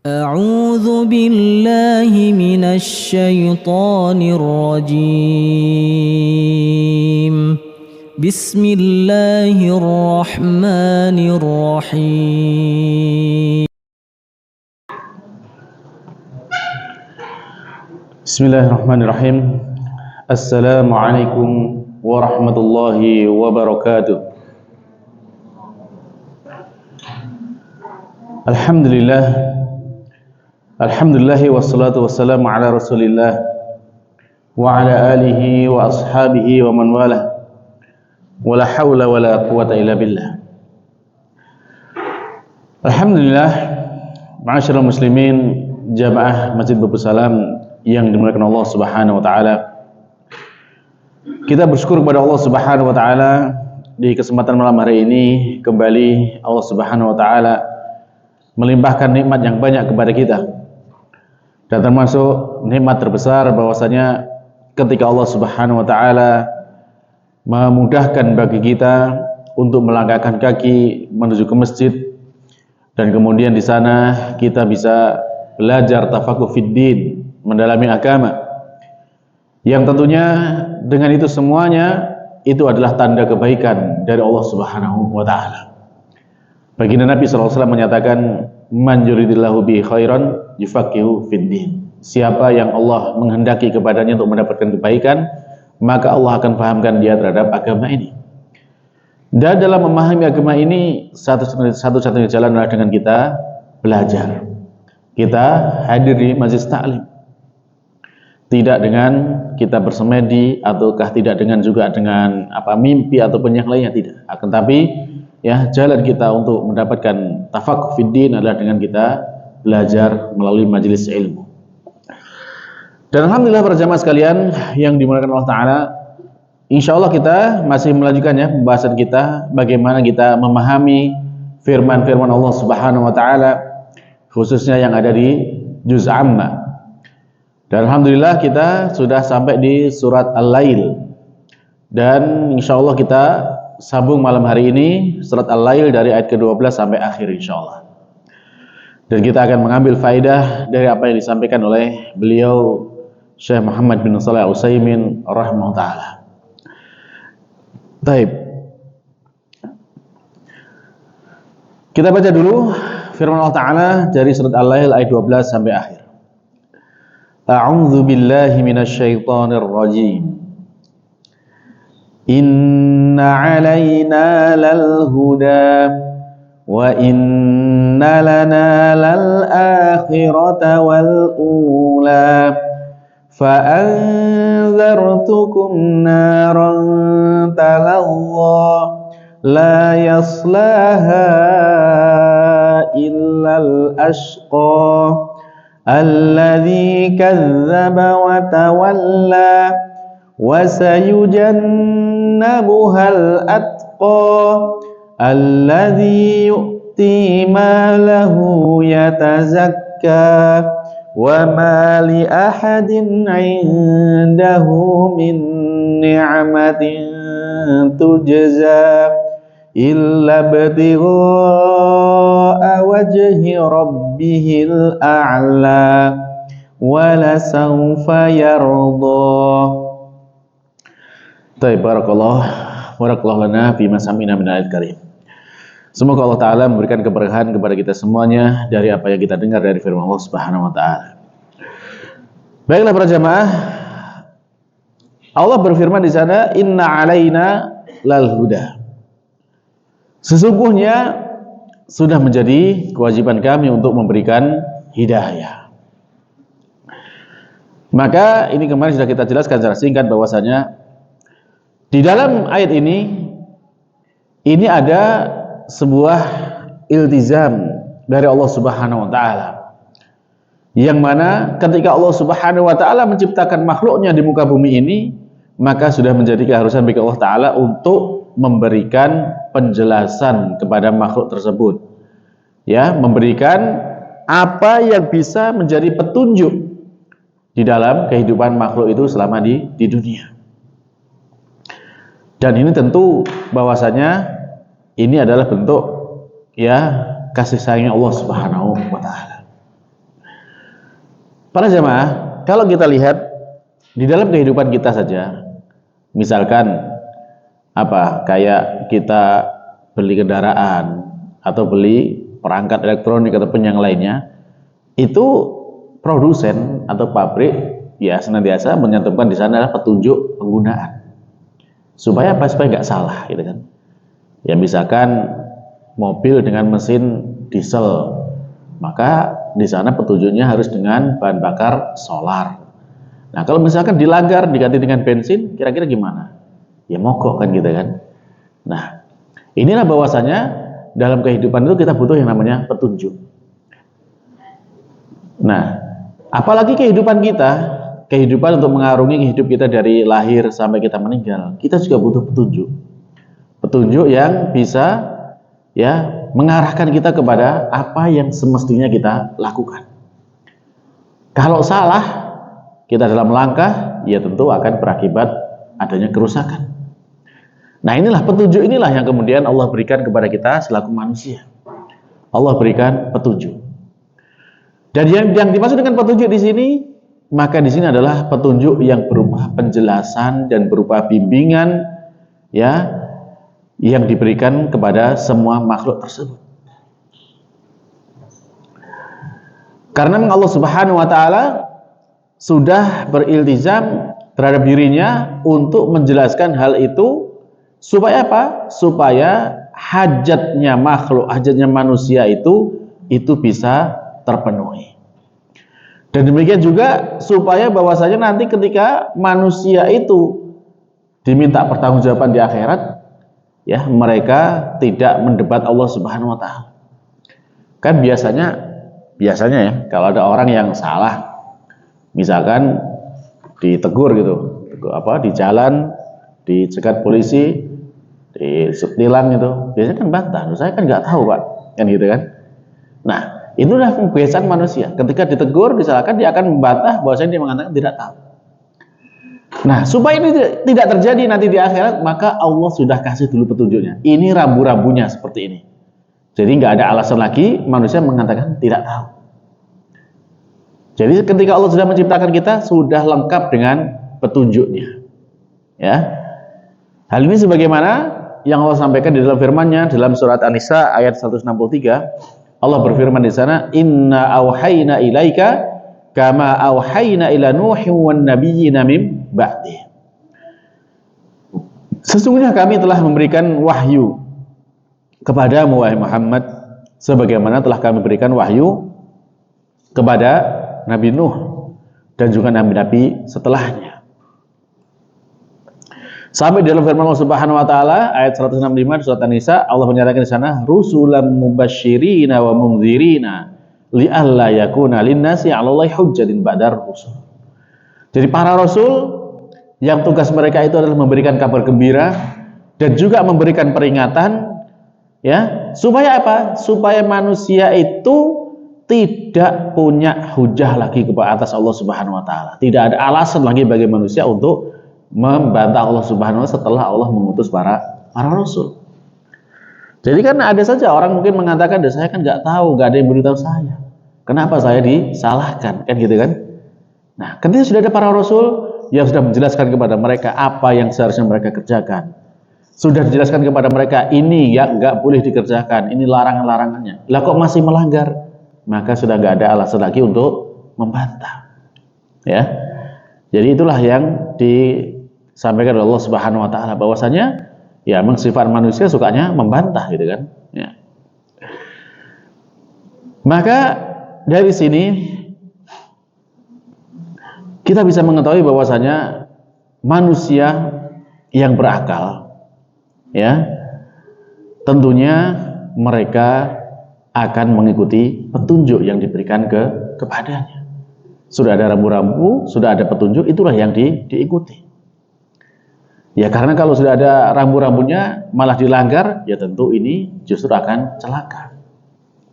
أعوذ بالله من الشيطان الرجيم. بسم الله الرحمن الرحيم. Bismillahirrahmanirrahim. Assalamualaikum warahmatullahi wabarakatuh. Alhamdulillahi wassalatu wassalamu ala rasulillah wa ala alihi wa ashabihi wa man walah, wala hawla wala quwata illa billah. Alhamdulillah, ma'asyiral muslimin, jamaah Masjid Babus Salam yang dimuliakan Allah Subhanahu wa taala. Kita bersyukur kepada Allah Subhanahu wa taala di kesempatan malam hari ini kembali Allah Subhanahu wa taala melimpahkan nikmat yang banyak kepada kita. Dan termasuk nikmat terbesar bahwasanya ketika Allah Subhanahu wa taala memudahkan bagi kita untuk melangkahkan kaki menuju ke masjid, dan kemudian di sana kita bisa belajar tafakuh fiddin, mendalami agama, yang tentunya dengan itu semuanya itu adalah tanda kebaikan dari Allah Subhanahu wa taala. Baginda Nabi SAW menyatakan, man yuridillahu bihi khairan yufaqihu fiddin. Siapa yang Allah menghendaki kepadanya untuk mendapatkan kebaikan, maka Allah akan pahamkan dia terhadap agama ini. Dan dalam memahami agama ini, satu-satunya jalan adalah dengan kita belajar. Kita hadir di majelis ta'lim, tidak dengan kita bersemedi, ataukah tidak dengan juga dengan mimpi ataupun yang lainnya, tidak. Akan tapi jalan kita untuk mendapatkan tafakuh fiddin adalah dengan kita belajar melalui majelis ilmu. Dan alhamdulillah para jamaah sekalian yang dimuliakan Allah Ta'ala, insya Allah kita masih melanjutkan pembahasan kita bagaimana kita memahami firman-firman Allah Subhanahu wa taala, khususnya yang ada di juz amma. Dan alhamdulillah kita sudah sampai di surat Al-Lail, dan insya Allah kita sambung malam hari ini surat Al-Lail dari ayat ke-12 sampai akhir insyaallah. Dan kita akan mengambil faidah dari apa yang disampaikan oleh beliau Syekh Muhammad bin Shalih Al-Utsaimin rahimahullah taala. Baik. Kita baca dulu firman Allah Taala dari surat Al-Lail ayat 12 sampai akhir. A'udzu billahi minasyaitonir rajim. Inna 'alaina lal huda wa inna lana lal akhirata wal ula fa anzartukum naran talazza la yaslaha illal ashqa alladzi kadzdzaba wa tawalla wa sayujannabuhal atqa alladzi yu'ti malahu yatazakka wa ma li ahadin 'indahu min ni'matin tujza illa ibtigha'a wajhi rabbihil a'la wa la sawfa yarda. Baik, barakallahu lana fima sami'na min ayat karim. Semoga Allah Ta'ala memberikan keberkahan kepada kita semuanya dari apa yang kita dengar dari firman Allah Subhanahu wa taala. Baiklah para jamaah, Allah berfirman di sana, inna 'alaina lal huda. Sesungguhnya sudah menjadi kewajiban kami untuk memberikan hidayah. Maka ini kemarin sudah kita jelaskan secara singkat bahwasanya di dalam ayat ini ada sebuah iltizam dari Allah Subhanahu wa taala, yang mana ketika Allah Subhanahu wa taala menciptakan makhluknya di muka bumi ini, maka sudah menjadi keharusan bagi Allah Ta'ala untuk memberikan penjelasan kepada makhluk tersebut, memberikan apa yang bisa menjadi petunjuk di dalam kehidupan makhluk itu selama di dunia. Dan ini tentu bahwasanya ini adalah bentuk kasih sayangnya Allah Subhanahu wa taala. Para jamaah, kalau kita lihat di dalam kehidupan kita saja, misalkan kayak kita beli kendaraan atau beli perangkat elektronik ataupun yang lainnya, itu produsen atau pabrik ya senantiasa menyantumkan di sana adalah petunjuk penggunaan supaya supaya nggak salah gitu kan. Ya misalkan mobil dengan mesin diesel, maka di sana petunjuknya harus dengan bahan bakar solar. Nah kalau misalkan dilanggar diganti dengan bensin, kira-kira gimana? Ya mogok kan gitu kan. Nah inilah bahwasanya dalam kehidupan itu kita butuh yang namanya petunjuk. Nah apalagi kehidupan kita, kehidupan untuk mengarungi hidup kita dari lahir sampai kita meninggal, kita juga butuh petunjuk. Petunjuk yang bisa ya mengarahkan kita kepada apa yang semestinya kita lakukan. Kalau salah kita dalam langkah, ya tentu akan berakibat adanya kerusakan. Nah inilah petunjuk inilah yang kemudian Allah berikan kepada kita selaku manusia. Allah berikan petunjuk. Dan yang dimaksud dengan petunjuk di sini, maka di sini adalah petunjuk yang berupa penjelasan dan berupa bimbingan ya yang diberikan kepada semua makhluk tersebut. Karena Allah Subhanahu wa taala sudah beriltizam terhadap dirinya untuk menjelaskan hal itu supaya apa? Supaya hajatnya makhluk, hajatnya manusia itu bisa terpenuhi. Dan demikian juga supaya bahwasanya nanti ketika manusia itu diminta pertanggungjawaban di akhirat, ya mereka tidak mendebat Allah Subhanahu wa taala. Kan biasanya ya kalau ada orang yang salah, misalkan ditegur gitu, di jalan, dicegat polisi, ditilang gitu, biasanya kan bantah, saya kan nggak tahu Pak, kan gitu kan. Nah itulah kebiasaan manusia, ketika ditegur, disalahkan, dia akan membantah bahwasanya dia mengatakan tidak tahu. Nah supaya ini tidak terjadi nanti di akhirat, maka Allah sudah kasih dulu petunjuknya. Ini rambu-rambunya seperti ini. Jadi nggak ada alasan lagi manusia mengatakan tidak tahu. Jadi ketika Allah sudah menciptakan kita, sudah lengkap dengan petunjuknya. Ya, hal ini sebagaimana yang Allah sampaikan di dalam firman-Nya dalam surat An-Nisa ayat 163. Allah berfirman di sana, Inna auhayna ilaika kama auhayna ila Nuhin wan nabiyyina min ba'di. Sesungguhnya kami telah memberikan wahyu kepadamu wahai Muhammad sebagaimana telah kami berikan wahyu kepada Nabi Nuh dan juga nabi-nabi setelahnya. Sampai dalam firman Allah Subhanahu wa taala ayat 165 surat An-Nisa, Allah menyatakan di sana, rusulan mubasysyirina wa mundzirina li'alla yakuna linnasi 'alallahi hujjatin ba'dar rusul. Jadi para rasul yang tugas mereka itu adalah memberikan kabar gembira dan juga memberikan peringatan, ya, supaya apa? Supaya manusia itu tidak punya hujah lagi kepada atas Allah Subhanahu wa taala. Tidak ada alasan lagi bagi manusia untuk membantah Allah Subhanahu wa taala setelah Allah mengutus para rasul. Jadi kan ada saja orang mungkin mengatakan, saya kan nggak tahu, nggak ada yang beritahu saya. Kenapa saya disalahkan? Kan gitu kan? Nah, ketika sudah ada para rasul yang sudah menjelaskan kepada mereka apa yang seharusnya mereka kerjakan, sudah dijelaskan kepada mereka ini ya nggak boleh dikerjakan, ini larangan-larangannya. Lah kok masih melanggar? Maka sudah nggak ada alasan lagi untuk membantah. Ya, jadi itulah yang disampaikan oleh Allah Subhanahu Wa Taala bahwasanya ya memang sifat manusia sukanya membantah gitu kan. Ya. Maka dari sini kita bisa mengetahui bahwasanya manusia yang berakal, ya, tentunya mereka akan mengikuti petunjuk yang diberikan kepadanya. Sudah ada rambu-rambu, sudah ada petunjuk, itulah yang diikuti. Ya karena kalau sudah ada rambu-rambunya malah dilanggar, ya tentu ini justru akan celaka.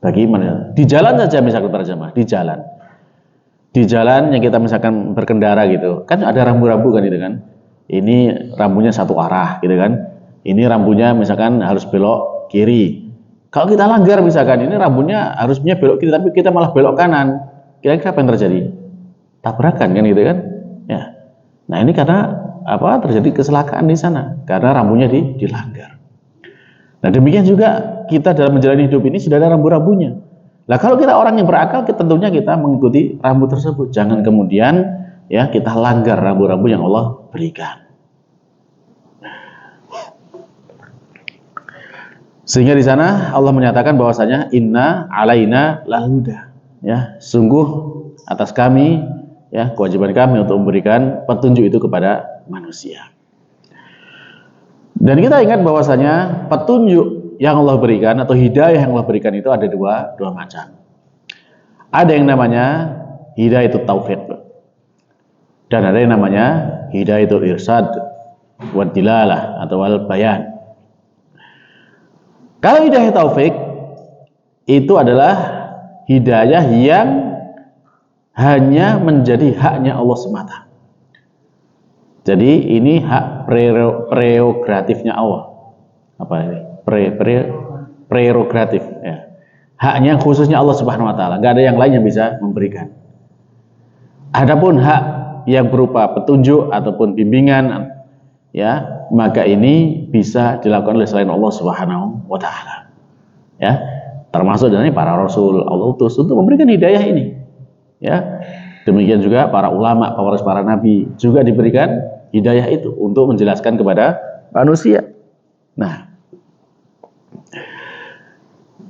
Bagaimana? Di jalan saja misalkan para jamaah, di jalan yang kita misalkan berkendara gitu, kan ada rambu-rambu kan gitu kan. Ini rambunya satu arah gitu kan. Ini rambunya misalkan harus belok kiri. Kalau kita langgar misalkan ini rambunya harusnya belok kiri tapi kita malah belok kanan, kira-kira apa yang terjadi? tabrakan kan gitu kan. Ya. Nah ini karena apa, terjadi kecelakaan di sana karena rambunya dilanggar. Nah demikian juga kita dalam menjalani hidup ini sudah ada rambu-rambunya. Nah kalau kita orang yang berakal, tentunya kita mengikuti rambu tersebut. Jangan kemudian ya kita langgar rambu-rambu yang Allah berikan. Sehingga di sana Allah menyatakan bahwasanya inna alaina lahuda, ya sungguh atas kami ya kewajiban kami untuk memberikan petunjuk itu kepada manusia. Dan kita ingat bahwasanya petunjuk yang Allah berikan atau hidayah yang Allah berikan itu ada dua macam. Ada yang namanya hidayatul taufik dan ada yang namanya hidayatul irsyad wad dilalah atau wal bayan. Kalau hidayah taufik itu adalah hidayah yang hanya menjadi haknya Allah semata. Jadi ini hak prerogatifnya Allah. Apa ini? Prerogatif ya. Haknya khususnya Allah Subhanahu wa taala, enggak ada yang lain yang bisa memberikan. Adapun hak yang berupa petunjuk ataupun bimbingan ya, maka ini bisa dilakukan oleh selain Allah Subhanahu wa taala. Ya, termasuk dari para rasul Allah utus untuk memberikan hidayah ini. Ya. Demikian juga para ulama, para nabi juga diberikan hidayah itu untuk menjelaskan kepada manusia. Nah,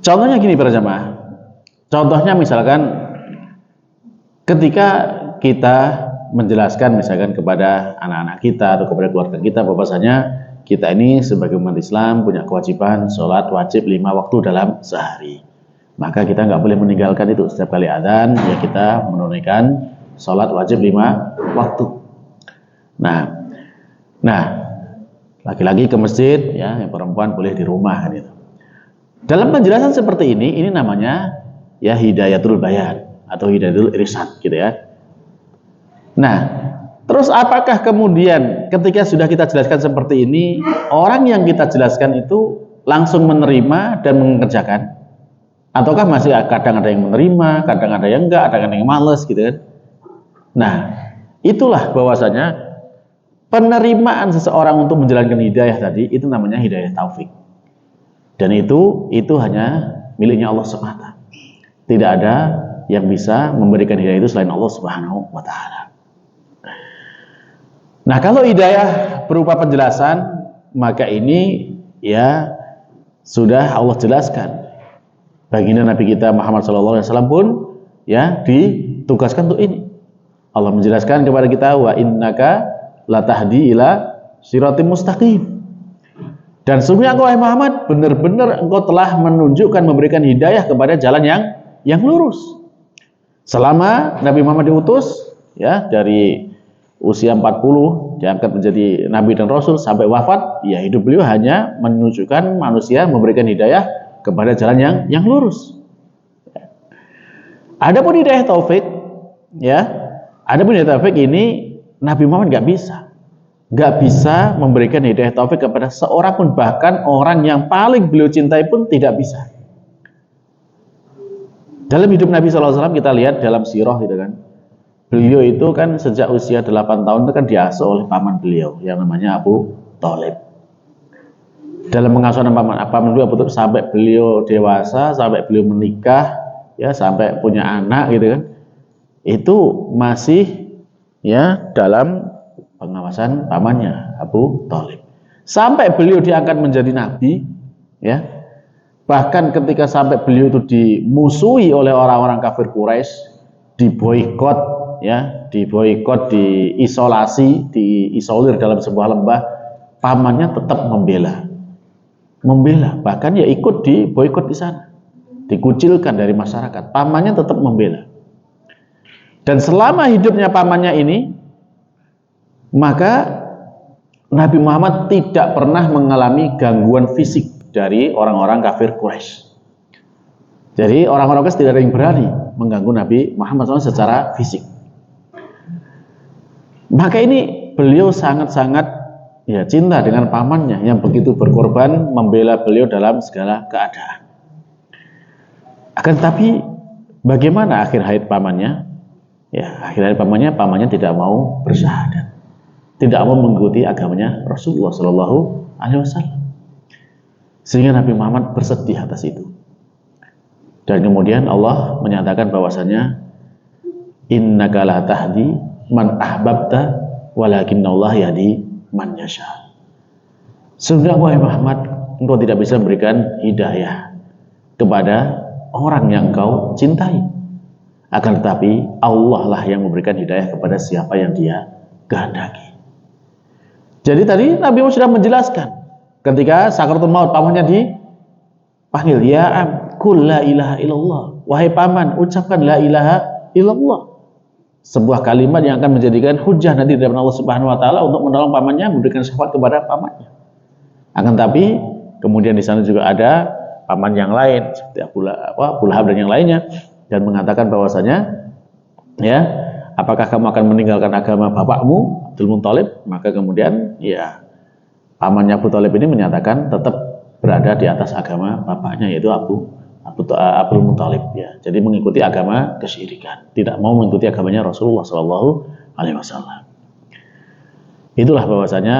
contohnya gini para jamaah. Contohnya misalkan ketika kita menjelaskan misalkan kepada anak-anak kita atau kepada keluarga kita bahwasanya kita ini sebagai umat Islam punya kewajiban sholat wajib 5 waktu dalam sehari. Maka kita nggak boleh meninggalkan itu. Setiap kali adzan ya kita menunaikan sholat wajib 5 waktu. Nah, laki-laki ke masjid ya, yang perempuan boleh di rumah kan itu. Dalam penjelasan seperti ini namanya ya hidayatul bayan atau hidayatul irsyad gitu ya. Nah, terus apakah kemudian ketika sudah kita jelaskan seperti ini, orang yang kita jelaskan itu langsung menerima dan mengerjakan? Ataukah masih kadang ada yang menerima, kadang ada yang enggak, kadang ada yang males gitu kan? Nah, itulah bahwasanya penerimaan seseorang untuk menjalankan hidayah tadi itu namanya hidayah taufik. Dan itu hanya miliknya Allah semata. Tidak ada yang bisa memberikan hidayah itu selain Allah Subhanahu wa taala. Nah, kalau hidayah berupa penjelasan, maka ini ya sudah Allah jelaskan. Baginda Nabi kita Muhammad SAW pun ya ditugaskan untuk ini. Allah menjelaskan kepada kita wa innaka latahdi ila siratim mustaqim. Dan sungguh engkau wahai Muhammad benar-benar engkau telah menunjukkan memberikan hidayah kepada jalan yang lurus. Selama Nabi Muhammad diutus ya dari usia 40 diangkat menjadi nabi dan rasul sampai wafat, ya hidup beliau hanya menunjukkan manusia memberikan hidayah kepada jalan yang lurus. Adapun hidayah taufik ya, adapun hidayah taufik ini Nabi Muhammad nggak bisa memberikan hidayah taufik kepada seorang pun, bahkan orang yang paling beliau cintai pun tidak bisa. Dalam hidup Nabi SAW kita lihat dalam sirah gitu kan, beliau itu kan sejak usia 8 tahun itu kan diasuh oleh paman beliau yang namanya Abu Thalib. Dalam pengasuhan paman beliau sampai beliau dewasa, sampai beliau menikah, ya sampai punya anak gitu kan, itu masih ya dalam pengawasan pamannya Abu Thalib. Sampai beliau diangkat menjadi nabi, ya bahkan ketika sampai beliau itu dimusuhi oleh orang-orang kafir Quraisy, diboikot, ya diboikot, diisolasi, diisolir dalam sebuah lembah, pamannya tetap membela, bahkan ya ikut diboikot di sana, dikucilkan dari masyarakat, pamannya tetap membela. Dan selama hidupnya pamannya ini, maka Nabi Muhammad tidak pernah mengalami gangguan fisik dari orang-orang kafir Quraisy. Jadi orang-orang Quraisy tidak ada yang berani mengganggu Nabi Muhammad SAW secara fisik. Maka ini beliau sangat-sangat ya cinta dengan pamannya yang begitu berkorban membela beliau dalam segala keadaan. Akan tetapi bagaimana akhir hayat pamannya? Ya, akhirnya pamannya tidak mau bersyahadat, tidak mau mengikuti agamanya Rasulullah Shallallahu Alaihi Wasallam. Sehingga Nabi Muhammad bersedih atas itu. Dan kemudian Allah menyatakan bahwasanya innaka la tahdi man ahbabta walakinnallaha yahdi man yasha. Sungguh wahai Muhammad, engkau tidak bisa memberikan hidayah kepada orang yang engkau cintai. Akan tetapi Allah lah yang memberikan hidayah kepada siapa yang Dia kehendaki. Jadi tadi Nabi Muhammad sudah menjelaskan ketika sakaratul maut pamannya dipanggil, ya am qul la ilaha illallah, wahai paman ucapkan la ilaha illallah, sebuah kalimat yang akan menjadikan hujah nanti di hadapan Allah Subhanahu wa taala untuk menolong pamannya, memberikan syafaat kepada pamannya. Akan tapi kemudian di sana juga ada paman yang lain seperti Abu Lahab dan yang lainnya, dan mengatakan bahwasanya ya, apakah kamu akan meninggalkan agama bapakmu Abdul Muthalib? Maka kemudian ya pamannya Abu Thalib ini menyatakan tetap berada di atas agama bapaknya, yaitu Abdul Muthalib ya. Jadi mengikuti agama kesyirikan, tidak mau mengikuti agamanya Rasulullah Shallallahu Alaihi Wasallam. Itulah bahwasanya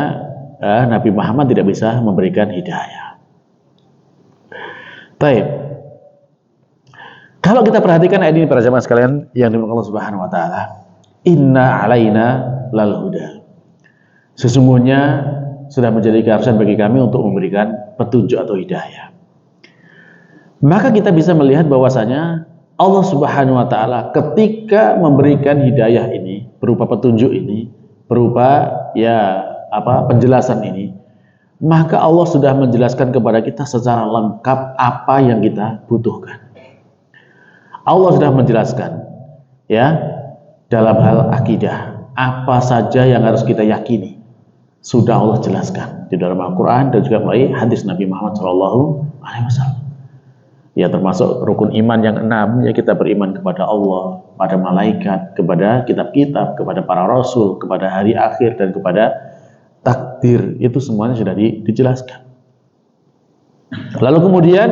Nabi Muhammad tidak bisa memberikan hidayah. Baik. Kalau kita perhatikan ayat ini para jemaah sekalian yang dimuliakan Allah Subhanahu wa taala, inna alaina lal huda. Sesungguhnya sudah menjadi keharusan bagi kami untuk memberikan petunjuk atau hidayah. Maka kita bisa melihat bahwasanya Allah Subhanahu wa taala ketika memberikan hidayah ini berupa petunjuk ini, berupa penjelasan ini, maka Allah sudah menjelaskan kepada kita secara lengkap apa yang kita butuhkan. Allah sudah menjelaskan ya dalam hal akidah apa saja yang harus kita yakini, sudah Allah jelaskan di dalam Al-Quran dan juga melalui hadis Nabi Muhammad SAW. Ya, termasuk rukun iman yang 6, ya, kita beriman kepada Allah, pada malaikat, kepada kitab-kitab, kepada para rasul, kepada hari akhir, dan kepada takdir. Itu semuanya sudah dijelaskan. Lalu kemudian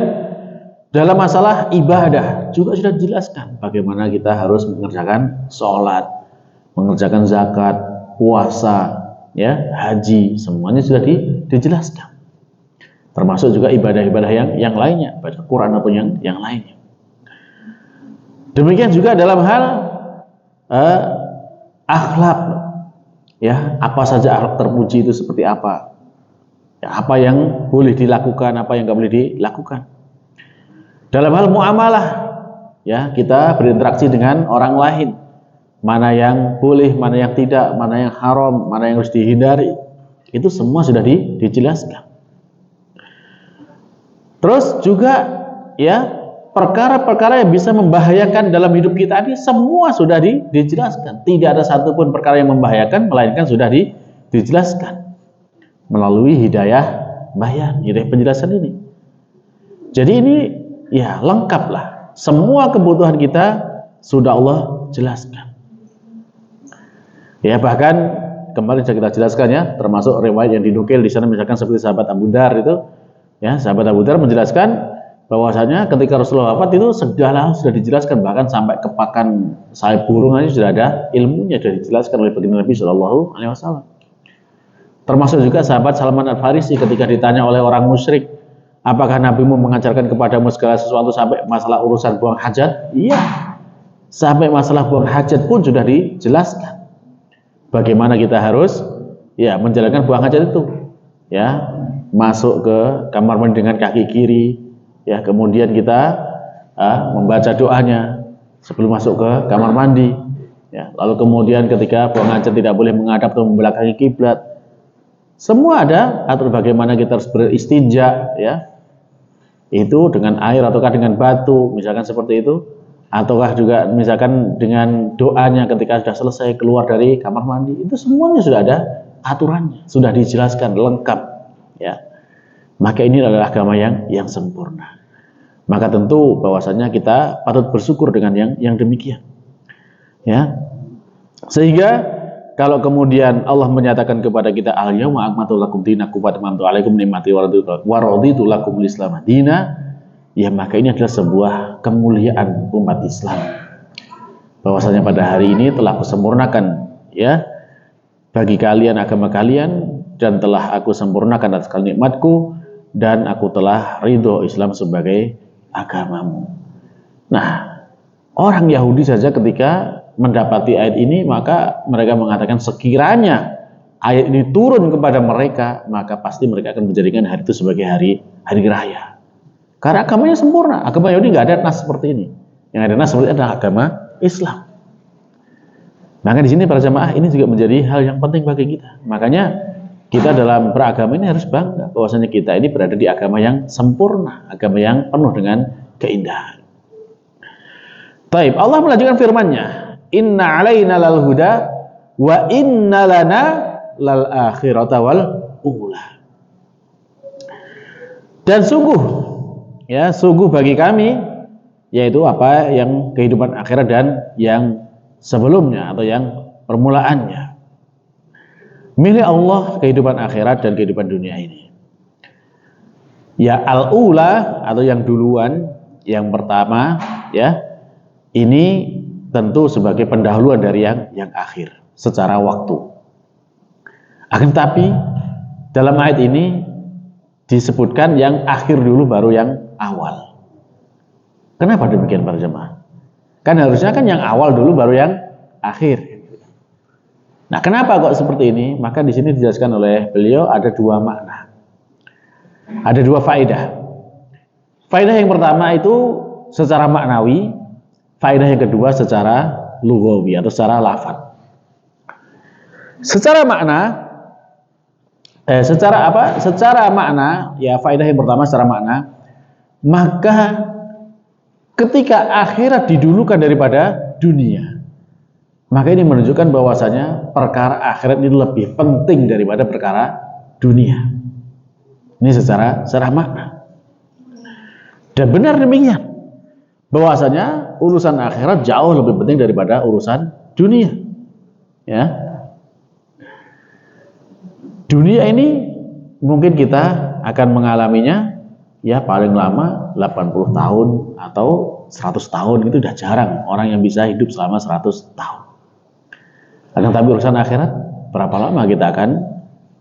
dalam masalah ibadah juga sudah dijelaskan bagaimana kita harus mengerjakan sholat, mengerjakan zakat, puasa, ya, haji, semuanya sudah dijelaskan. Termasuk juga ibadah-ibadah yang lainnya, ibadah Quran ataupun yang lainnya. Demikian juga dalam hal akhlak, ya, apa saja akhlak terpuji itu seperti apa, ya, apa yang boleh dilakukan, apa yang nggak boleh dilakukan. Dalam hal muamalah, ya, kita berinteraksi dengan orang lain, mana yang boleh, mana yang tidak, mana yang haram, mana yang harus dihindari, itu semua sudah dijelaskan. Terus juga ya perkara-perkara yang bisa membahayakan dalam hidup kita ini semua sudah dijelaskan. Tidak ada satupun perkara yang membahayakan melainkan sudah dijelaskan melalui hidayah bayan, hidayah penjelasan ini. Jadi ini ya lengkap lah. Semua kebutuhan kita sudah Allah jelaskan. Ya, bahkan kemarin sudah kita jelaskan ya, termasuk riwayat yang dinukil di sana misalkan seperti sahabat Abu Dar itu. Ya, sahabat Abu Dar menjelaskan bahwasanya ketika Rasulullah wafat itu segala sudah dijelaskan, bahkan sampai kepakan sayap burung aja sudah ada ilmunya, sudah dijelaskan oleh baginda Nabi Shallallahu Alaihi Wasallam. Termasuk juga sahabat Salman Al Farisi ketika ditanya oleh orang musyrik, apakah Nabimu mengajarkan kepadamu segala sesuatu sampai masalah urusan buang hajat? Iya, sampai masalah buang hajat pun sudah dijelaskan. Bagaimana kita harus ya menjalankan buang hajat itu, ya. Masuk ke kamar mandi dengan kaki kiri, ya, kemudian kita membaca doanya sebelum masuk ke kamar mandi, ya, lalu kemudian ketika buang hajat tidak boleh menghadap atau membelakangi kiblat. Semua ada atur bagaimana kita harus beristinja, ya, itu dengan air ataukah dengan batu, misalkan seperti itu, ataukah juga misalkan dengan doanya ketika sudah selesai keluar dari kamar mandi. Itu semuanya sudah ada aturannya, sudah dijelaskan lengkap. Ya, maka ini adalah agama yang sempurna. Maka tentu bahwasanya kita patut bersyukur dengan yang demikian. Ya, sehingga kalau kemudian Allah menyatakan kepada kita al-yauma akmaltu lakum dinakum wa atmamtu alaikum ni'mati wa raditu lakum al-islam dina, ya maka ini adalah sebuah kemuliaan umat Islam. bahwasanya pada hari ini telah kusempurnakan ya bagi kalian agama kalian, dan telah aku sempurnakan atas kalian nikmatku, dan aku telah ridho Islam sebagai agamamu. Nah, orang Yahudi saja ketika mendapati ayat ini, maka mereka mengatakan sekiranya ayat ini turun kepada mereka, maka pasti mereka akan menjadikan hari itu sebagai hari raya. Karena agamanya sempurna. Agama Yahudi nggak ada nas seperti ini. Yang ada nas seperti ini adalah agama Islam. Maka di sini para jamaah ini juga menjadi hal yang penting bagi kita. Makanya kita dalam beragama ini harus bangga bahwasanya kita ini berada di agama yang sempurna, agama yang penuh dengan keindahan. Taib, Allah melanjutkan firman-Nya, "Inna 'alaina lal huda wa inna lana lal akhirata wal ula." Dan sungguh bagi kami, yaitu apa yang kehidupan akhirat dan yang sebelumnya atau yang permulaannya. Milik Allah kehidupan akhirat dan kehidupan dunia ini. Ya al-ula atau yang duluan, yang pertama ya. Ini tentu sebagai pendahuluan dari yang akhir secara waktu. Akan tetapi dalam ayat ini disebutkan yang akhir dulu baru yang awal. Kenapa demikian para jemaah? Kan harusnya kan yang awal dulu baru yang akhir. Nah, kenapa kok seperti ini? Maka di sini dijelaskan oleh beliau ada dua makna. Ada dua faedah. Faedah yang pertama itu secara maknawi, faedah yang kedua secara lughawi atau secara lafaz. Secara makna Secara makna, ya faedah yang pertama secara makna, maka ketika akhirat didulukan daripada dunia, maka ini menunjukkan bahwasanya perkara akhirat ini lebih penting daripada perkara dunia. Ini secara makna. Dan benar demikian, bahwasanya urusan akhirat jauh lebih penting daripada urusan dunia. Ya. Dunia ini mungkin kita akan mengalaminya ya paling lama 80 tahun atau 100 tahun, itu udah jarang orang yang bisa hidup selama 100 tahun. Akan tapi urusan akhirat berapa lama kita akan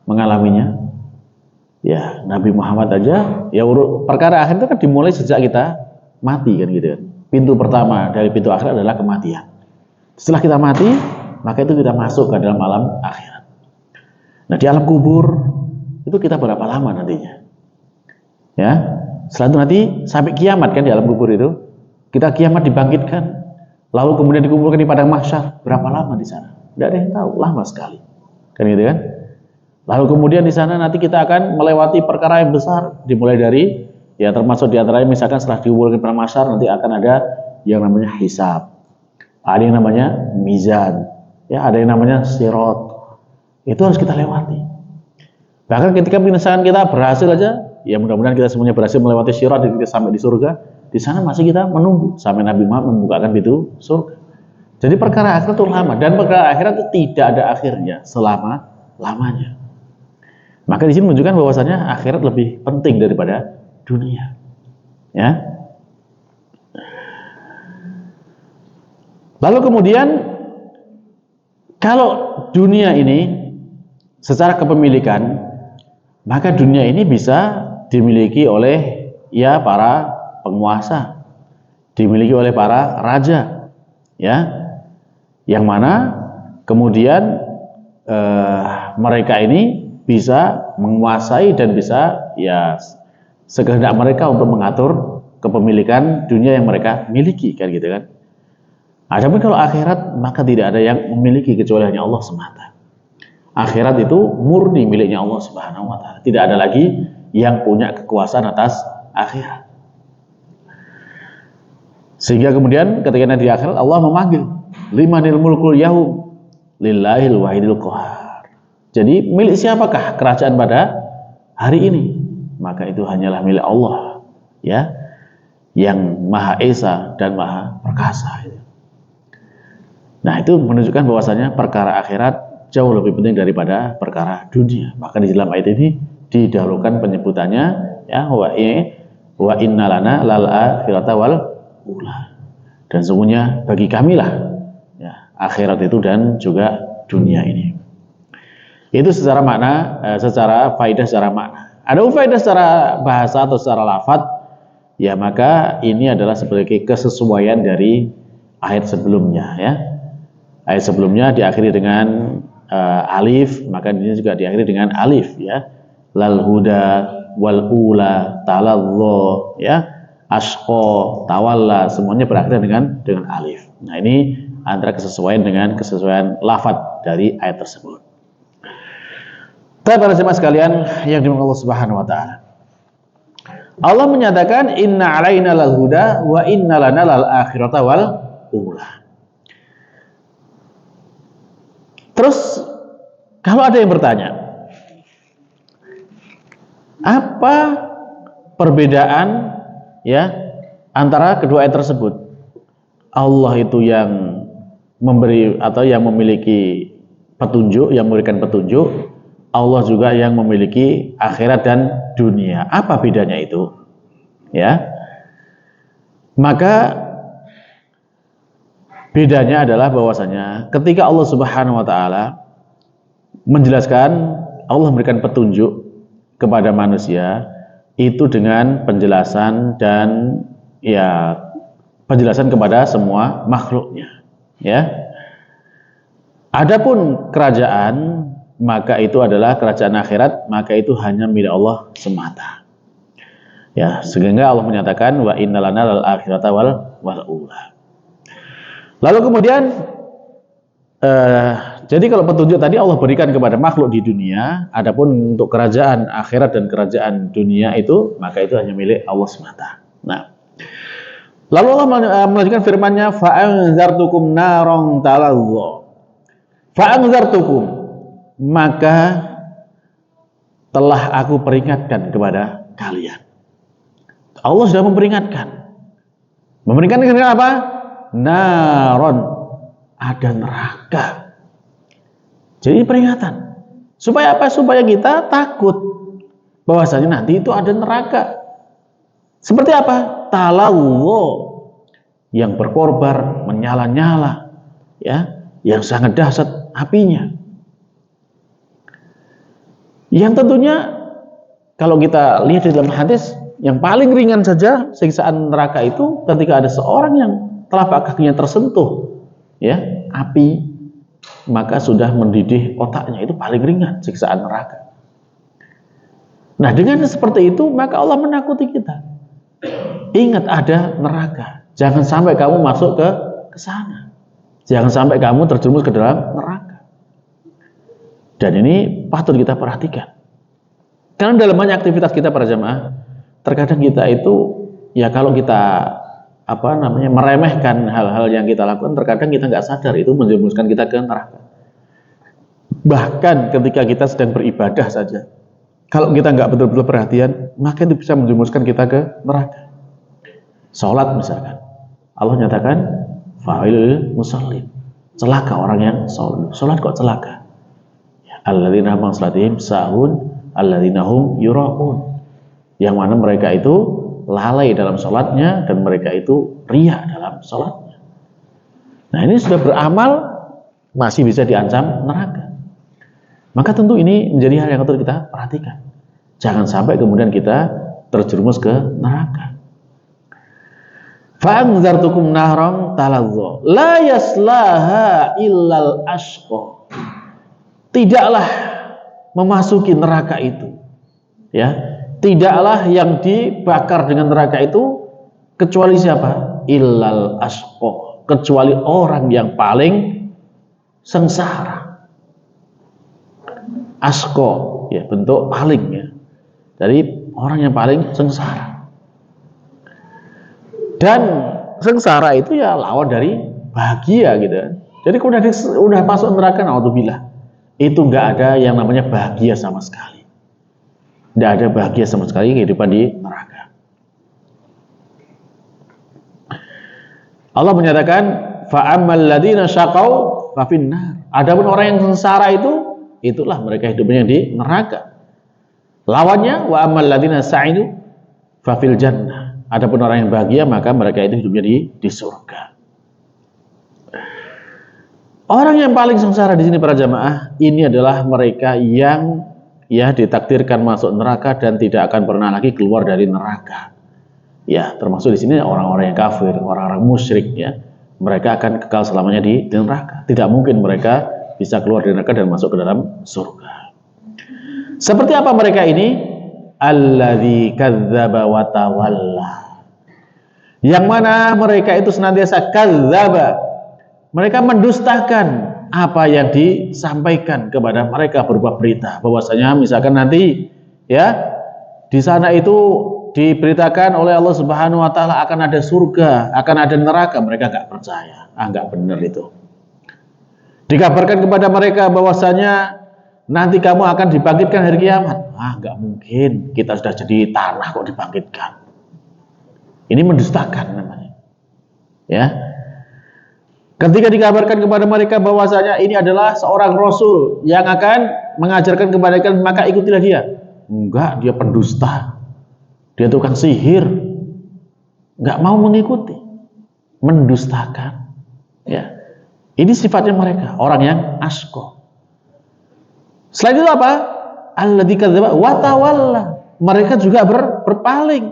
mengalaminya? Ya, Nabi Muhammad aja ya perkara akhir itu kan dimulai sejak kita mati kan gitu kan. Pintu pertama dari pintu akhirat adalah kematian. Setelah kita mati, maka itu kita masuk ke dalam alam akhirat. Nah, di alam kubur itu kita berapa lama nantinya? Ya, setelah itu nanti sampai kiamat kan di alam kubur itu. Kita kiamat dibangkitkan, lalu kemudian dikumpulkan di padang mahsyar. Berapa lama di sana? Tidak ada yang tahu, lama sekali. Kan gitu kan? Lalu kemudian di sana nanti kita akan melewati perkara yang besar, dimulai dari ya termasuk di antaranya misalkan setelah dikumpulkan di padang mahsyar nanti akan ada yang namanya hisab. Ada yang namanya mizan. Ya, ada yang namanya sirat. Itu harus kita lewati. Bahkan ketika misalkan kita berhasil aja, ya mudah-mudahan kita semuanya berhasil melewati sirat dan kita sampai di surga, di sana masih kita menunggu sampai Nabi Muhammad membukakan pintu surga. Jadi perkara akhirat itu lama, dan perkara akhirat itu tidak ada akhirnya selama-lamanya. Maka di sini menunjukkan bahwasanya akhirat lebih penting daripada dunia. Ya. Lalu kemudian kalau dunia ini secara kepemilikan, maka dunia ini bisa dimiliki oleh ya para penguasa, dimiliki oleh para raja, ya, yang mana kemudian mereka ini bisa menguasai dan bisa ya sekehendak mereka untuk mengatur kepemilikan dunia yang mereka miliki, kan gitu kan. Adapun kalau akhirat, maka tidak ada yang memiliki kecuali hanya Allah semata. Akhirat itu murni miliknya Allah Subhanahu wa taala. Tidak ada lagi yang punya kekuasaan atas akhirat. Sehingga kemudian ketika nanti di akhirat Allah memanggil, limanil mulkul yaum lillahil wahidil qahar. Jadi milik siapakah kerajaan pada hari ini? Maka itu hanyalah milik Allah, ya, yang Maha Esa dan Maha Perkasa. Nah, itu menunjukkan bahwasanya perkara akhirat jauh lebih penting daripada perkara dunia. Maka di dalam ayat ini didahulukan penyebutannya ya wa innalana lal akhirata wal ula. Dan sesungguhnya bagi kamilah akhirat itu dan juga dunia ini. Itu secara makna, secara faidah secara makna. Ada faidah secara bahasa atau secara lafadz, ya maka ini adalah sebagai kesesuaian dari ayat sebelumnya, ya. Ayat sebelumnya diakhiri dengan alif, maka ini juga diakhiri dengan alif, ya. Lal huda wal ula taladho, ya. Ashqa tawalla, semuanya berakhir dengan alif. Nah, ini antara kesesuaian dengan kesesuaian lafadz dari ayat tersebut. Para jemaah sekalian yang dimuliakan Allah Subhanahu wa taala. Allah menyatakan inna alaina lal huda wa inna lana lal akhirata wal ula. Terus kalau ada yang bertanya, apa perbedaan ya antara kedua ayat tersebut? Allah itu yang memberi atau yang memiliki petunjuk, yang memberikan petunjuk, Allah juga yang memiliki akhirat dan dunia. Apa bedanya itu? Ya. Maka bedanya adalah bahwasanya ketika Allah Subhanahu wa taala menjelaskan, Allah memberikan petunjuk kepada manusia itu dengan penjelasan dan ya penjelasan kepada semua makhluknya, ya. Adapun kerajaan, maka itu adalah kerajaan akhirat, maka itu hanya milik Allah semata. Ya, sehingga Allah menyatakan wa innalana lal akhirata wal ula. Lalu kemudian jadi kalau petunjuk tadi Allah berikan kepada makhluk di dunia, adapun untuk kerajaan akhirat dan kerajaan dunia itu, maka itu hanya milik Allah semata. Nah, lalu Allah melanjutkan firman-Nya fa'anzartukum narong talazzo. Fa'anzartukum, maka telah aku peringatkan kepada kalian. Allah sudah memperingatkan. Memperingatkan dengan apa? Naron, ada neraka. Jadi peringatan. Supaya apa? Supaya kita takut bahwasanya nanti itu ada neraka. Seperti apa? Talawwo, yang berkorbar, menyala-nyala, ya, yang sangat dahsyat apinya. Yang tentunya kalau kita lihat di dalam hadis, yang paling ringan saja siksaan neraka itu ketika ada seorang yang telapak kakinya tersentuh ya api, maka sudah mendidih otaknya. Itu paling ringan siksaan neraka. Nah, dengan seperti itu maka Allah menakuti kita. Ingat ada neraka. Jangan sampai kamu masuk ke sana. Jangan sampai kamu terjerumus ke dalam neraka. Dan ini patut kita perhatikan. Karena dalam banyak aktivitas kita para jamaah, terkadang kita itu ya kalau kita meremehkan hal-hal yang kita lakukan, terkadang kita nggak sadar itu menjerumuskan kita ke neraka. Bahkan ketika kita sedang beribadah saja, kalau kita nggak betul-betul perhatian, maka itu bisa menjerumuskan kita ke neraka. Salat misalkan, Allah nyatakan fa'ilul musallin, celaka orang yang salat kok celaka. Alladzina hum salatihim sahun alladzina hum yura'un, yang mana mereka itu lalai dalam salatnya dan mereka itu riya dalam salatnya. Nah, ini sudah beramal masih bisa diancam neraka. Maka tentu ini menjadi hal yang harus kita perhatikan. Jangan sampai kemudian kita terjerumus ke neraka. Fa'anzartukum nahram talazzo la yaslaha illal ashqa. Tidaklah memasuki neraka itu, ya, tidaklah yang dibakar dengan neraka itu kecuali siapa? Illal ashqa, kecuali orang yang paling sengsara. Ashqa ya bentuk paling ya, dari orang yang paling sengsara. Dan sengsara itu ya lawan dari bahagia gitu. Jadi kalau udah masuk neraka, naudzubillah, itu nggak ada yang namanya bahagia sama sekali. Nggak ada bahagia sama sekali kehidupan di neraka. Allah menyatakan fa'ammal ladzina syaqau fa finnar. Adapun orang yang sengsara itu, itulah mereka hidupnya di neraka. Lawannya wa ammal ladzina sa'idu fa fil jannah. Adapun orang yang bahagia maka mereka itu hidupnya di surga. Orang yang paling sengsara di sini para jamaah, ini adalah mereka yang ya ditakdirkan masuk neraka dan tidak akan pernah lagi keluar dari neraka. Ya, termasuk di sini orang-orang yang kafir, orang-orang musyrik ya. Mereka akan kekal selamanya di neraka. Tidak mungkin mereka bisa keluar dari neraka dan masuk ke dalam surga. Seperti apa mereka ini? Alladzi kadzdzaba wa tawalla. Yang mana mereka itu senantiasa kadzdzaba. Mereka mendustakan apa yang disampaikan kepada mereka berupa berita. Bahwasanya misalkan nanti ya di sana itu diberitakan oleh Allah Subhanahu wa taala akan ada surga, akan ada neraka, mereka nggak percaya. Nggak benar itu. Dikabarkan kepada mereka bahwasanya nanti kamu akan dibangkitkan hari kiamat. Nggak mungkin, kita sudah jadi tanah kok dibangkitkan. Ini mendustakan namanya. Ya. Ketika dikabarkan kepada mereka bahwasanya ini adalah seorang rasul yang akan mengajarkan kepada kalian, maka ikutilah dia. Enggak, dia pendusta. Dia tukang sihir, nggak mau mengikuti, mendustakan. Ya, ini sifatnya mereka, orang yang asyqa. Selain itu apa? Alladzi kadzdzaba wa tawalla. Mereka juga berpaling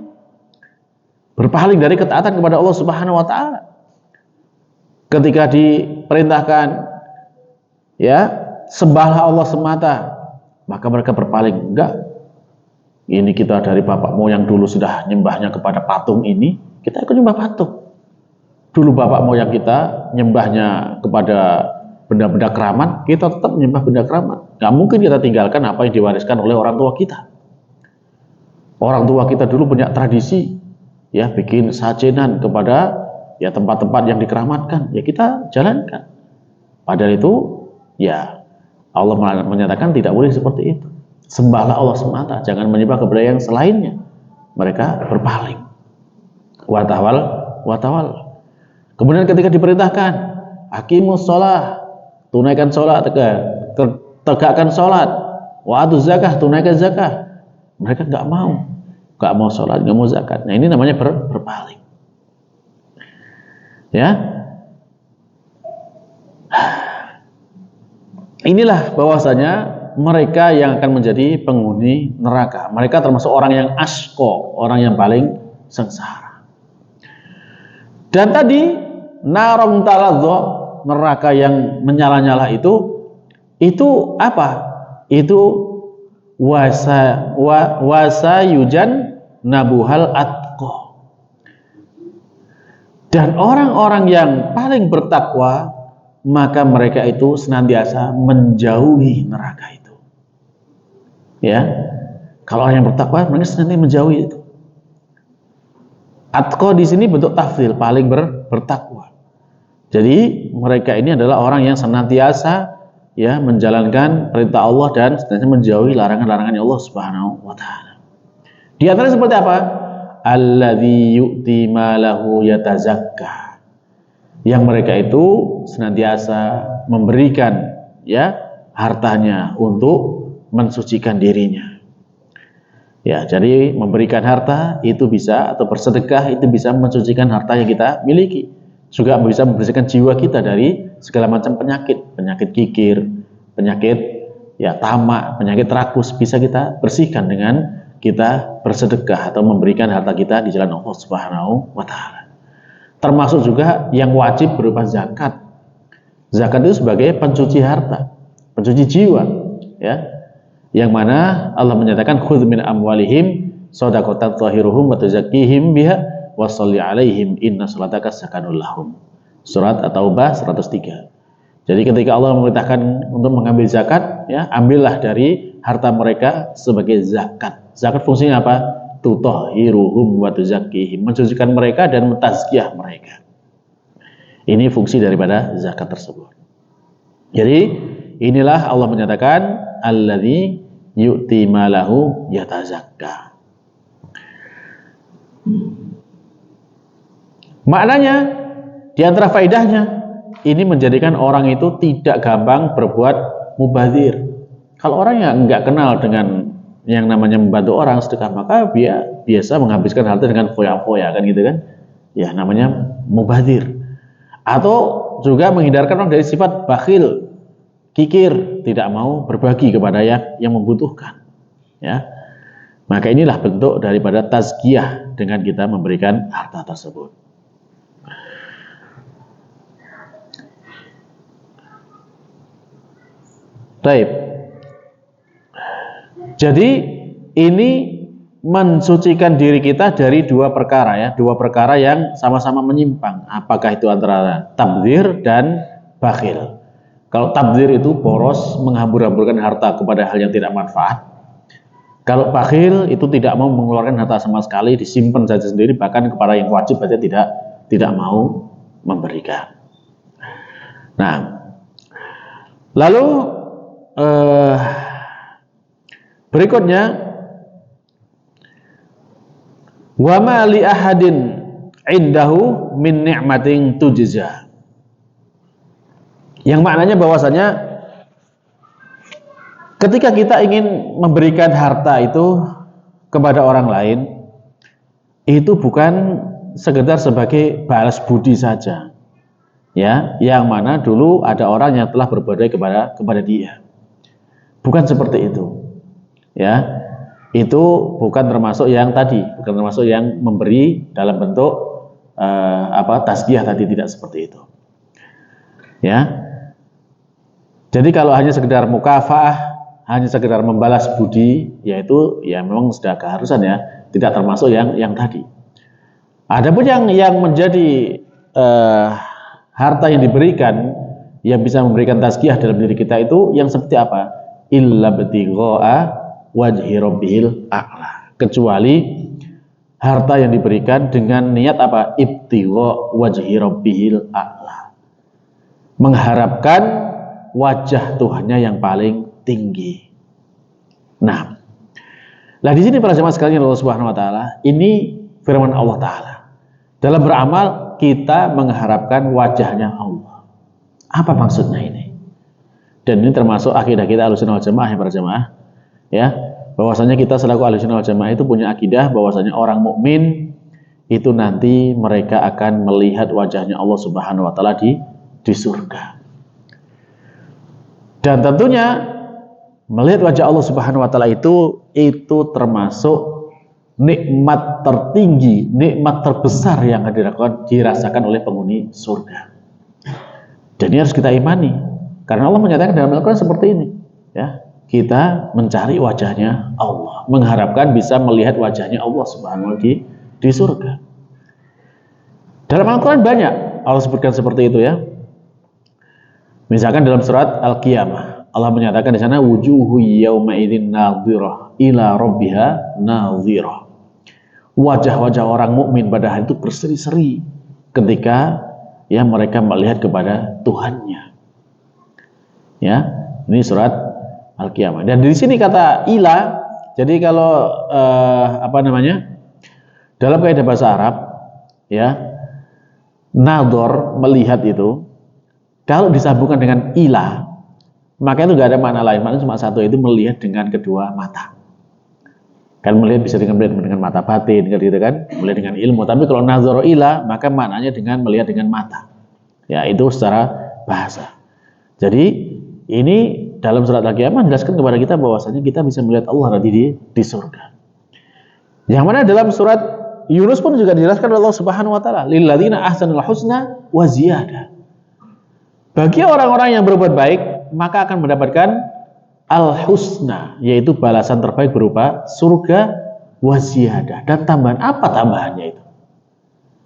dari ketaatan kepada Allah Subhanahu wa taala. Ketika diperintahkan, ya sembahlah Allah semata, maka mereka berpaling. Enggak. Ini kita dari bapak moyang dulu sudah nyembahnya kepada patung ini, kita ikut nyembah patung. Dulu bapak moyang kita nyembahnya kepada benda-benda keramat, kita tetap menyembah benda keramat. Gak mungkin kita tinggalkan apa yang diwariskan oleh orang tua kita. Orang tua kita dulu punya tradisi, ya bikin sajenan kepada ya tempat-tempat yang dikeramatkan, ya kita jalankan. Padahal itu, ya Allah menyatakan tidak boleh seperti itu. Sembahlah Allah semata, jangan menyembah kepada yang selainnya. Mereka berpaling. Wa tawal. Kemudian ketika diperintahkan, aqimus shalah, tunaikan sholat, tegakkan sholat, wa atuz zakah, tunaikan zakah. Mereka nggak mau sholat, nggak mau zakat. Nah ini namanya berpaling. Ya, inilah bahwasanya mereka yang akan menjadi penghuni neraka. Mereka termasuk orang yang asyqa, orang yang paling sengsara. Dan tadi narong taladho, neraka yang menyala-nyala itu apa? Itu wasa yujan nabuhal atqa. Dan orang-orang yang paling bertakwa, maka mereka itu senantiasa menjauhi neraka itu. Ya, kalau orang yang bertakwa, mereka senantiasa menjauhi itu. Atqa di sini bentuk tafdhil, paling bertakwa. Jadi mereka ini adalah orang yang senantiasa ya menjalankan perintah Allah dan senantiasa menjauhi larangan-larangan Allah Subhanahu wa taala. Di antara seperti apa? Alladzi yu'ti malahu yatazakka. Yang mereka itu senantiasa memberikan ya hartanya untuk mensucikan dirinya. Ya, jadi memberikan harta itu bisa, atau bersedekah itu bisa mensucikan harta yang kita miliki. Juga bisa membersihkan jiwa kita dari segala macam penyakit kikir, penyakit ya tamak, penyakit rakus, bisa kita bersihkan dengan kita bersedekah atau memberikan harta kita di jalan Allah Subhanahu wa taala. Termasuk juga yang wajib berupa zakat. Zakat itu sebagai pencuci harta, pencuci jiwa, ya. Yang mana Allah menyatakan khudz min amwalihim shadaqatan tahiruhum wa tuzakkihim biha wa sholli alaihim inna sholataka sakanul lahum. Surat At-Taubah 103. Jadi ketika Allah memerintahkan untuk mengambil zakat, ya, ambillah dari harta mereka sebagai zakat. Zakat fungsinya apa? Tutahhiruhum wa tuzakkihim, mensucikan mereka dan mentazkiyah mereka. Ini fungsi daripada zakat tersebut. Jadi inilah Allah menyatakan alladzi yu'ti malahu yatazakka. Maknanya di antara faedahnya ini menjadikan orang itu tidak gampang berbuat mubadzir. Kalau orang yang enggak kenal dengan yang namanya membantu orang sedekah, maka dia biasa menghabiskan harta dengan foya-foya kan gitu kan. Ya namanya mubadzir. Atau juga menghindarkan orang dari sifat bakhil, kikir, tidak mau berbagi kepada yang membutuhkan. Ya, maka inilah bentuk daripada tazkiyah dengan kita memberikan harta tersebut. Baik. Jadi ini mensucikan diri kita dari dua perkara ya, dua perkara yang sama-sama menyimpang. Apakah itu antara tabdzir dan bakhil? Kalau tabdzir itu boros, menghambur-hamburkan harta kepada hal yang tidak manfaat. Kalau bakhil itu tidak mau mengeluarkan harta sama sekali, disimpan saja sendiri, bahkan kepada yang wajib saja tidak mau memberikan. Nah, lalu berikutnya, wa ma li ahadin indahu min ni'matin tujza. Yang maknanya bahwasanya ketika kita ingin memberikan harta itu kepada orang lain, itu bukan sekedar sebagai balas budi saja. Ya, yang mana dulu ada orang yang telah berbuat baik kepada dia. Bukan seperti itu. Ya. Itu bukan termasuk yang tadi, bukan termasuk yang memberi dalam bentuk tazkiyah tadi, tidak seperti itu. Ya. Jadi kalau hanya sekedar mukafaah, hanya sekedar membalas budi, yaitu ya memang sudah keharusan ya, tidak termasuk yang tadi. Adapun yang menjadi harta yang diberikan yang bisa memberikan tazkiyah dalam diri kita itu yang seperti apa? Illa btigha'a wajhi rabbihil a'la. Kecuali harta yang diberikan dengan niat apa? Ibtigha wajhi rabbihil a'la. Mengharapkan wajah Tuhannya yang paling tinggi. Nah, di sini para jemaah sekalian Allah Subhanahu wa taala, ini firman Allah taala. Dalam beramal kita mengharapkan wajahnya Allah. Apa maksudnya ini? Dan ini termasuk akidah kita Ahlussunnah wal Jamaah ya para jemaah. Ya, bahwasanya kita selaku Ahlussunnah wal Jamaah itu punya akidah bahwasanya orang mukmin itu nanti mereka akan melihat wajahnya Allah Subhanahu wa taala di surga. Dan tentunya melihat wajah Allah Subhanahu wa taala itu termasuk nikmat tertinggi, nikmat terbesar yang dirasakan oleh penghuni surga. Dan ini harus kita imani, karena Allah menyatakan dalam Al-Quran seperti ini, ya. Kita mencari wajahnya Allah, mengharapkan bisa melihat wajahnya Allah Subhanahu wa taala di surga. Dalam Al-Quran banyak Allah sebutkan seperti itu ya. Misalkan dalam surat Al-Qiyamah, Allah menyatakan di sana wujuhu yauma idzin nadhirah ila rabbiha nadhirah. Wajah-wajah orang mukmin pada hari itu berseri-seri ketika ya mereka melihat kepada Tuhannya. Ya, ini surat Al-Qiyamah. Dan di sini kata ila, jadi kalau dalam kaidah bahasa Arab ya, nadhor melihat itu kalau disambungkan dengan ila, maka itu nggak ada makna lain, maknanya cuma satu, itu melihat dengan kedua mata. Kan melihat bisa dengan mata batin, gitu kan, melihat dengan ilmu. Tapi kalau nazar ila, maka maknanya dengan melihat dengan mata. Ya, itu secara bahasa. Jadi ini dalam surat Al-Qiyamah menjelaskan kepada kita bahwasanya kita bisa melihat Allah di surga. Yang mana dalam surat Yunus pun juga dijelaskan oleh Allah Subhanahu wa taala, lil ladzina ahsanul husna wa ziyadah. Bagi orang-orang yang berbuat baik, maka akan mendapatkan al-husna, yaitu balasan terbaik berupa surga wa ziyadah. Dan tambahan, apa tambahannya itu?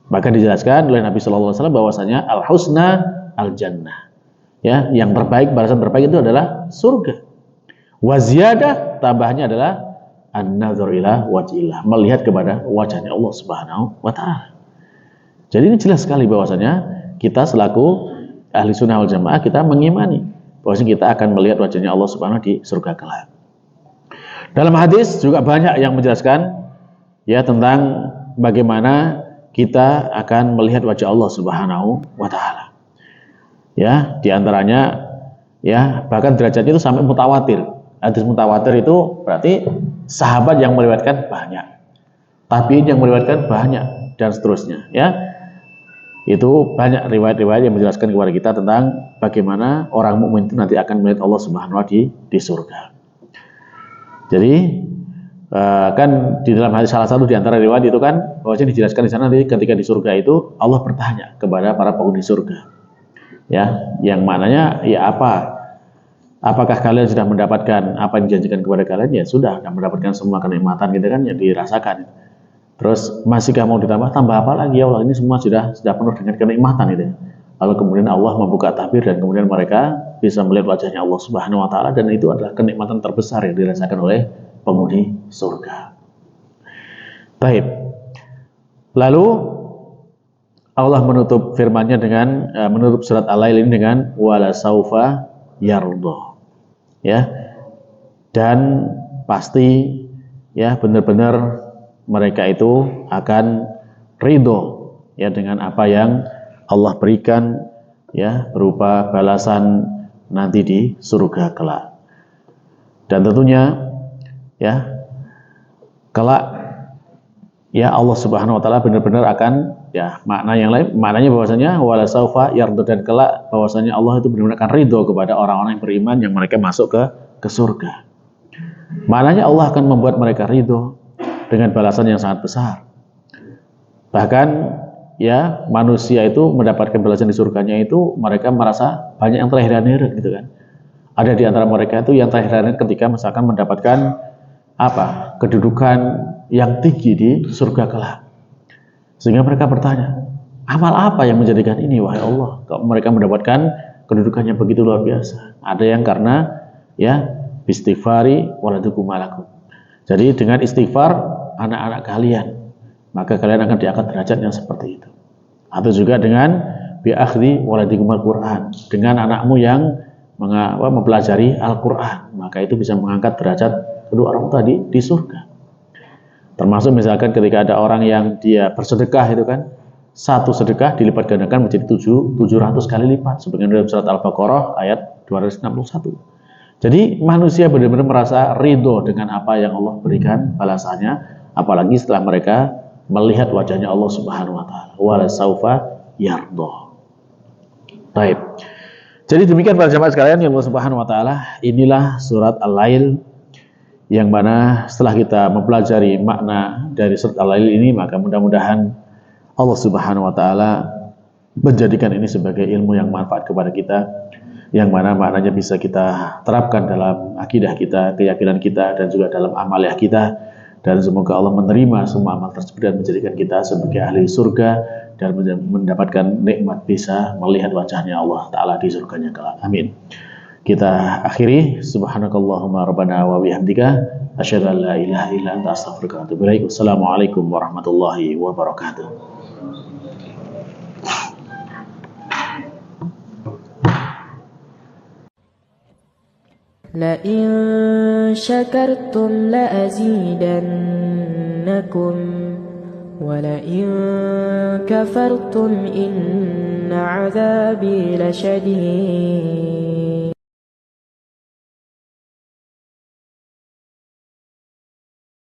Maka dijelaskan oleh Nabi sallallahu alaihi wasallam bahwasanya al-husna al-jannah. Ya, yang terbaik, balasan terbaik itu adalah surga. Wa ziyadah, tambahannya adalah an-nazar ila wajhillah, melihat kepada wajahnya Allah Subhanahu wa taala. Jadi ini jelas sekali bahwasanya kita selaku ahli sunnah wal jamaah, kita mengimani bahwasanya kita akan melihat wajahnya Allah Subhanahu di surga kelak. Dalam hadis juga banyak yang menjelaskan ya tentang bagaimana kita akan melihat wajah Allah Subhanahu wa taala. Ya, diantaranya ya bahkan derajatnya itu sampai mutawatir. Hadis mutawatir itu berarti sahabat yang meriwayatkan banyak, tabi'in yang meriwayatkan banyak, dan seterusnya ya. Itu banyak riwayat-riwayat yang menjelaskan kepada kita tentang bagaimana orang mukmin itu nanti akan melihat Allah Subhanahu wa taala di surga. Jadi kan di dalam hadis salah satu di antara riwayat itu kan bahwasanya dijelaskan di sana nanti ketika di surga itu Allah bertanya kepada para penghuni surga. Ya, yang maknanya ya apakah kalian sudah mendapatkan apa yang dijanjikan kepada kalian? Ya sudah mendapatkan semua kenikmatan gitu kan yang dirasakan. Terus masihkah mau ditambah? Tambah apa lagi ya Allah, ini semua sudah penuh dengan kenikmatan gitu. Lalu kemudian Allah membuka tabir dan kemudian mereka bisa melihat wajahnya Allah Subhanahu wa taala, dan itu adalah kenikmatan terbesar yang dirasakan oleh penghuni surga. Baik. Lalu Allah menutup firman-Nya dengan menutup surat Al-Lail ini dengan wala saufa yarda. Ya. Dan pasti ya benar-benar mereka itu akan ridho ya dengan apa yang Allah berikan ya berupa balasan nanti di surga kelak. Dan tentunya ya kelak ya Allah Subhanahu wa taala benar-benar akan ya makna yang lain, maknanya bahwasanya wala saufa yarda, dan kelak bahwasanya Allah itu benar-benar akan ridho kepada orang-orang yang beriman yang mereka masuk ke surga. Maknanya Allah akan membuat mereka ridho dengan balasan yang sangat besar. Bahkan ya manusia itu mendapatkan balasan di surganya itu mereka merasa banyak yang terheran-heran gitu kan. Ada di antara mereka itu yang terheran-heran ketika misalkan mendapatkan kedudukan yang tinggi di surga kelak. Sehingga mereka bertanya, amal apa yang menjadikan ini wahai Allah kok mereka mendapatkan kedudukannya begitu luar biasa? Ada yang karena ya istighfari waladukum malakum. Jadi dengan istighfar anak-anak kalian, maka kalian akan diangkat derajatnya seperti itu. Atau juga dengan bi'akhdi waladikum al-Quran, dengan anakmu yang mempelajari Al-Quran, maka itu bisa mengangkat derajat kedua orang tadi di surga. Termasuk misalkan ketika ada orang yang dia bersedekah itu kan, satu sedekah dilipat gandakan menjadi 700 kali lipat, sebagaimana dalam surat Al-Baqarah ayat 261. Jadi manusia benar-benar merasa ridho dengan apa yang Allah berikan balasannya, apalagi setelah mereka melihat wajahnya Allah Subhanahu wa taala. Wala saufa yarda. Baik. Jadi demikian para jamaah sekalian yang Allah Subhanahu wa taala, inilah surat Al-Lail yang mana setelah kita mempelajari makna dari surat Al-Lail ini, maka mudah-mudahan Allah Subhanahu wa taala menjadikan ini sebagai ilmu yang manfaat kepada kita, yang mana maknanya bisa kita terapkan dalam akidah kita, keyakinan kita, dan juga dalam amaliah kita. Dan semoga Allah menerima semua amal tersebut dan menjadikan kita sebagai ahli surga dan mendapatkan nikmat bisa melihat wajahnya Allah Ta'ala di surganya kelak. Amin. Kita akhiri. Subhanakallahumma rabbana wa bihamdika asyhadu an la ilaha illa anta astaghfiruka wa atubu ilaik. Wassalamualaikum warahmatullahi wabarakatuh. لئن شكرتم لأزيدنكم ولئن كفرتم إن عذابي لشديد